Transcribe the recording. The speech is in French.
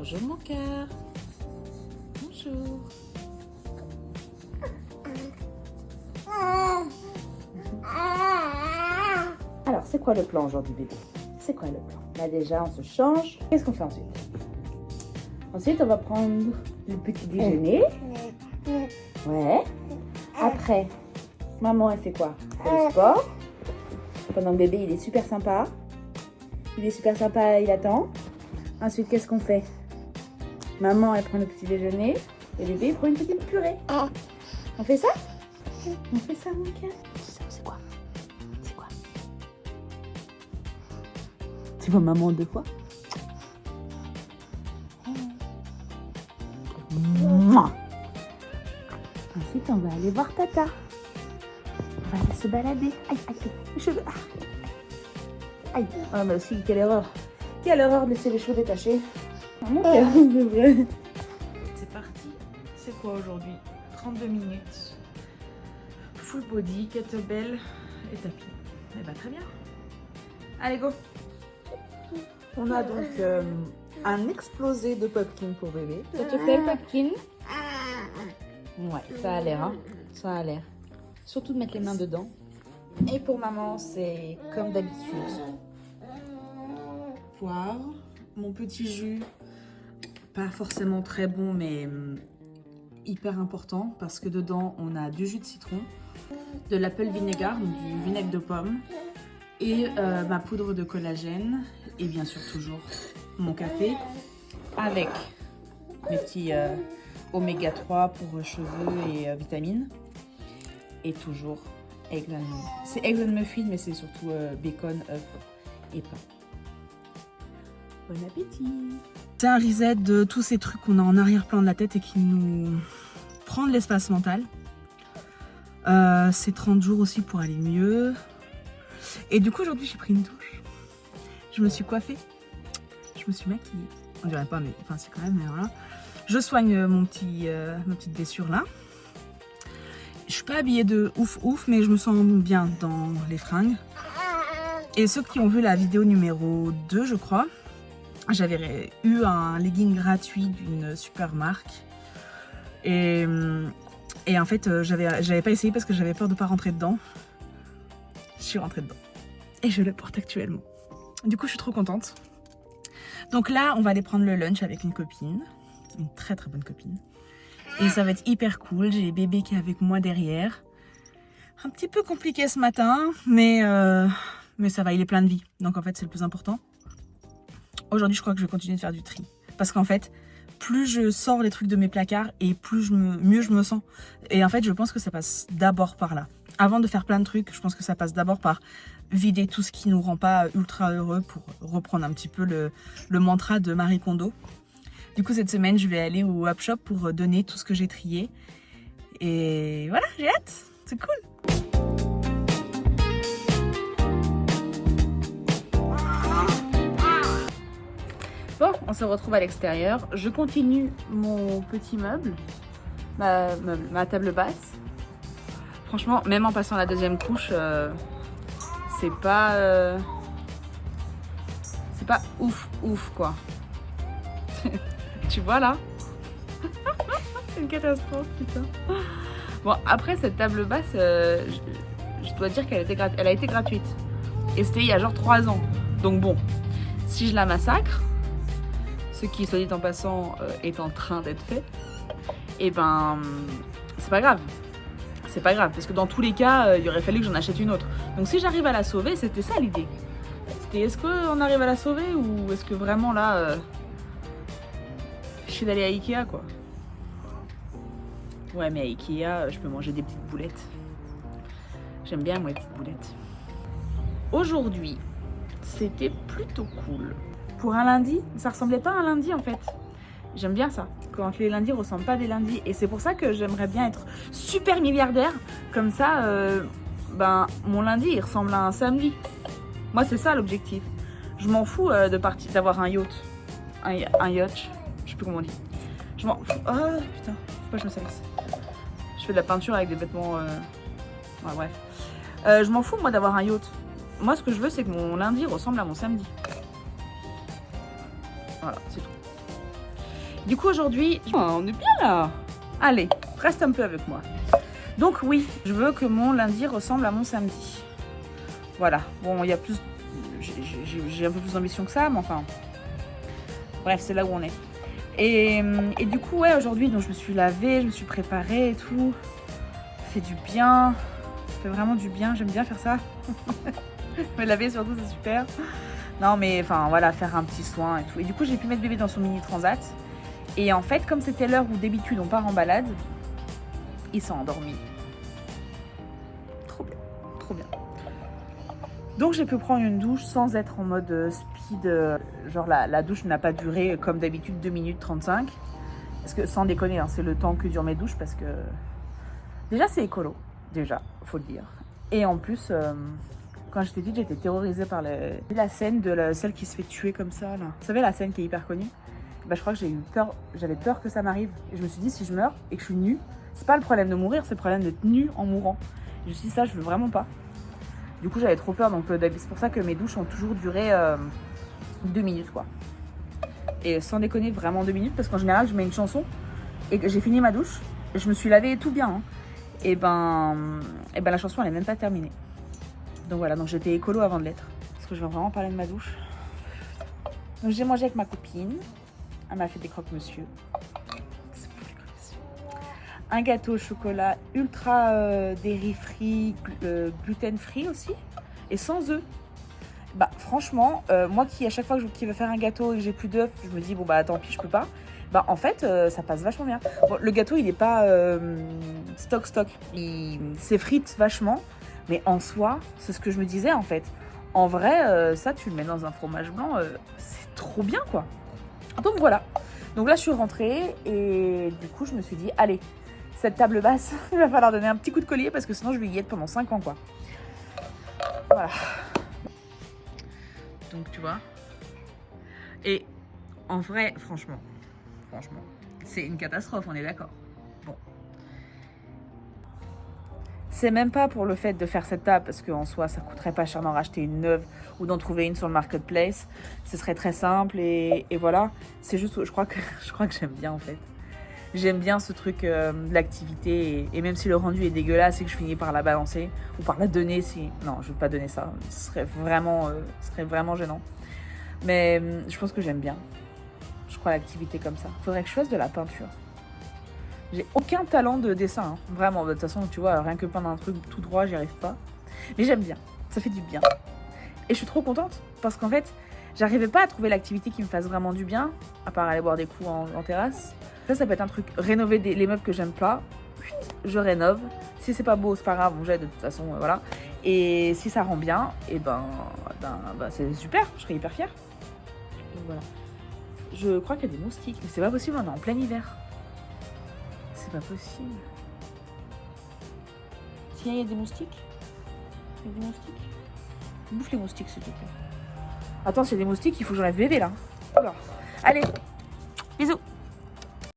Bonjour mon cœur. Bonjour. Alors, c'est quoi le plan aujourd'hui, bébé? C'est quoi le plan? Là déjà, on se change. Qu'est-ce qu'on fait ensuite? Ensuite, on va prendre le petit déjeuner. Ouais. Après, maman, elle fait quoi? Elle fait le sport. Pendant le bébé, il est super sympa. Il est super sympa, il attend. Ensuite, qu'est-ce qu'on fait? Maman, elle prend le petit déjeuner. Et bébé, il prend une petite purée. On fait ça? On fait ça, mon cœur? C'est quoi? C'est quoi? Tu vois maman deux fois? Mouah. Ensuite, on va aller voir Tata. On va aller se balader. Aïe, aïe, aïe, les cheveux. Aïe. Ah, mais aussi, quelle erreur. Quelle erreur de laisser les cheveux détachés. Mon cœur, c'est vrai. C'est parti. C'est quoi aujourd'hui? 32 minutes. Full body, kettlebell et tapis. Eh bah, très bien. Allez, go. On a donc un explosé de pumpkin pour bébé. Ça te fait le pumpkin? Ouais, ça a l'air, hein. Ça a l'air. Surtout de mettre les mains dedans. Et pour maman, c'est comme d'habitude. Poire, mon petit jus, pas forcément très bon, mais hyper important parce que dedans, on a du jus de citron, de l'apple vinegar, donc du vinaigre de pomme, et ma poudre de collagène, et bien sûr toujours mon café, avec mes petits oméga 3 pour cheveux et vitamines, et toujours eggs and muffin. C'est eggs and muffin, mais c'est surtout bacon, œuf et pain. Bon appétit! C'est un reset de tous ces trucs qu'on a en arrière-plan de la tête et qui nous prend de l'espace mental. C'est 30 jours aussi pour aller mieux. Et du coup, aujourd'hui, j'ai pris une douche. Je me suis coiffée. Je me suis maquillée. On dirait pas, mais enfin, c'est quand même, mais voilà. Je soigne ma petite blessure là. Je suis pas habillée de ouf, mais je me sens bien dans les fringues. Et ceux qui ont vu la vidéo numéro 2, je crois, j'avais eu un legging gratuit d'une super marque. Et en fait, j'avais pas essayé parce que j'avais peur de pas rentrer dedans. Je suis rentrée dedans. Et je le porte actuellement. Du coup, je suis trop contente. Donc là, on va aller prendre le lunch avec une copine. Une très très bonne copine. Et ça va être hyper cool. J'ai bébé qui est avec moi derrière. Un petit peu compliqué ce matin, mais ça va, il est plein de vie. Donc en fait, c'est le plus important. Aujourd'hui, je crois que je vais continuer de faire du tri. Parce qu'en fait, plus je sors les trucs de mes placards et mieux je me sens. Et en fait, je pense que ça passe d'abord par là. Avant de faire plein de trucs, je pense que ça passe d'abord par vider tout ce qui nous rend pas ultra heureux, pour reprendre un petit peu le mantra de Marie Kondo. Du coup, cette semaine, je vais aller au Up Shop pour donner tout ce que j'ai trié. Et voilà, j'ai hâte. C'est cool. Bon, on se retrouve à l'extérieur. Je continue mon petit meuble, ma table basse. Franchement, même en passant la deuxième couche, c'est pas ouf quoi. Tu vois là? C'est une catastrophe, putain. Bon, après cette table basse, je dois dire qu'elle a été gratuite. Et c'était il y a genre 3 ans. Donc bon, si je la massacre, ce qui, soit dit en passant, est en train d'être fait, et ben, c'est pas grave. C'est pas grave, parce que dans tous les cas, il aurait fallu que j'en achète une autre. Donc si j'arrive à la sauver, c'était ça l'idée. C'était est-ce qu'on arrive à la sauver ou est-ce que vraiment là, je suis d'aller à Ikea quoi. Ouais, mais à Ikea, je peux manger des petites boulettes. J'aime bien moi les petites boulettes. Aujourd'hui, c'était plutôt cool. Pour un lundi, ça ressemblait pas à un lundi en fait. J'aime bien ça, quand les lundis ressemblent pas à des lundis. Et c'est pour ça que j'aimerais bien être super milliardaire. Comme ça, mon lundi, il ressemble à un samedi. Moi, c'est ça l'objectif. Je m'en fous d'avoir un yacht. Un yacht, je sais plus comment on dit. Je m'en fous. Oh putain, faut pas que je me salisse. Je fais de la peinture avec des vêtements... Ouais, bref. Je m'en fous, moi, d'avoir un yacht. Moi, ce que je veux, c'est que mon lundi ressemble à mon samedi. Voilà, c'est tout. Du coup aujourd'hui, on est bien là. Allez, reste un peu avec moi. Donc oui, je veux que mon lundi ressemble à mon samedi. Voilà, bon, il y a plus... J'ai un peu plus d'ambition que ça, mais enfin... Bref, c'est là où on est. Et du coup, ouais, aujourd'hui, donc je me suis lavée, je me suis préparée et tout. Ça fait du bien. Ça fait vraiment du bien, j'aime bien faire ça. Me laver surtout, c'est super. Non, mais enfin, voilà, faire un petit soin et tout. Et du coup, j'ai pu mettre bébé dans son mini transat. Et en fait, comme c'était l'heure où d'habitude on part en balade, il s'est endormi. Trop bien, trop bien. Donc j'ai pu prendre une douche sans être en mode speed. Genre la douche n'a pas duré comme d'habitude 2 minutes 35. Parce que sans déconner, hein, c'est le temps que durent mes douches parce que... Déjà c'est écolo, déjà, faut le dire. Et en plus, quand j'étais petite, j'étais terrorisée par la scène de celle qui se fait tuer comme ça. Là. Vous savez la scène qui est hyper connue? Bah, je crois que j'avais peur que ça m'arrive. Et je me suis dit, si je meurs et que je suis nue, c'est pas le problème de mourir, c'est le problème d'être nue en mourant. Et je me suis dit, ça, je veux vraiment pas. Du coup, j'avais trop peur, donc c'est pour ça que mes douches ont toujours duré 2 minutes, quoi. Et sans déconner, vraiment 2 minutes, parce qu'en général, je mets une chanson et que j'ai fini ma douche, et je me suis lavée tout bien. Hein. Et ben, la chanson, elle est même pas terminée. Donc voilà, donc j'étais écolo avant de l'être. Parce que je vais vraiment parler de ma douche. Donc j'ai mangé avec ma copine. Elle m'a fait des croque-monsieur. Un gâteau au chocolat ultra dairy free, gluten free aussi. Et sans œufs. Bah franchement, moi qui à chaque fois qui veux faire un gâteau et que j'ai plus d'œufs, je me dis bon bah tant pis, je peux pas. Bah en fait, ça passe vachement bien. Bon, le gâteau il est pas stock. Il s'effrite vachement. Mais en soi, c'est ce que je me disais en fait. En vrai, ça tu le mets dans un fromage blanc, c'est trop bien quoi. Donc voilà. Donc là je suis rentrée et du coup je me suis dit allez, cette table basse, il va falloir donner un petit coup de collier parce que sinon je vais y être pendant 5 ans quoi. Voilà. Donc tu vois. Et en vrai, franchement, c'est une catastrophe, on est d'accord. Bon. C'est même pas pour le fait de faire cette table, parce qu'en soi, ça coûterait pas cher d'en racheter une neuve ou d'en trouver une sur le marketplace. Ce serait très simple et voilà. C'est juste, je crois que j'aime bien en fait. J'aime bien ce truc de l'activité et même si le rendu est dégueulasse et que je finis par la balancer ou par la donner si... Non, je veux pas donner ça. Ce serait vraiment gênant. Mais je pense que j'aime bien. Je crois l'activité comme ça. Faudrait que je fasse de la peinture. J'ai aucun talent de dessin, hein. Vraiment. De toute façon, tu vois, rien que peindre un truc tout droit, j'y arrive pas. Mais j'aime bien. Ça fait du bien. Et je suis trop contente parce qu'en fait, j'arrivais pas à trouver l'activité qui me fasse vraiment du bien, à part aller boire des coups en terrasse. Ça peut être un truc, rénover les meubles que j'aime pas, je rénove. Si c'est pas beau, c'est pas grave, on jette de toute façon, voilà. Et si ça rend bien, et ben c'est super, je serais hyper fière. Donc voilà. Je crois qu'il y a des moustiques, mais c'est pas possible, on est en plein hiver. C'est pas possible. Tiens, il y a des moustiques. Il y a des moustiques. Bouffe les moustiques, s'il te plaît. Attends, s'il y a des moustiques, il faut que j'enlève bébé là. Alors, allez, bisous.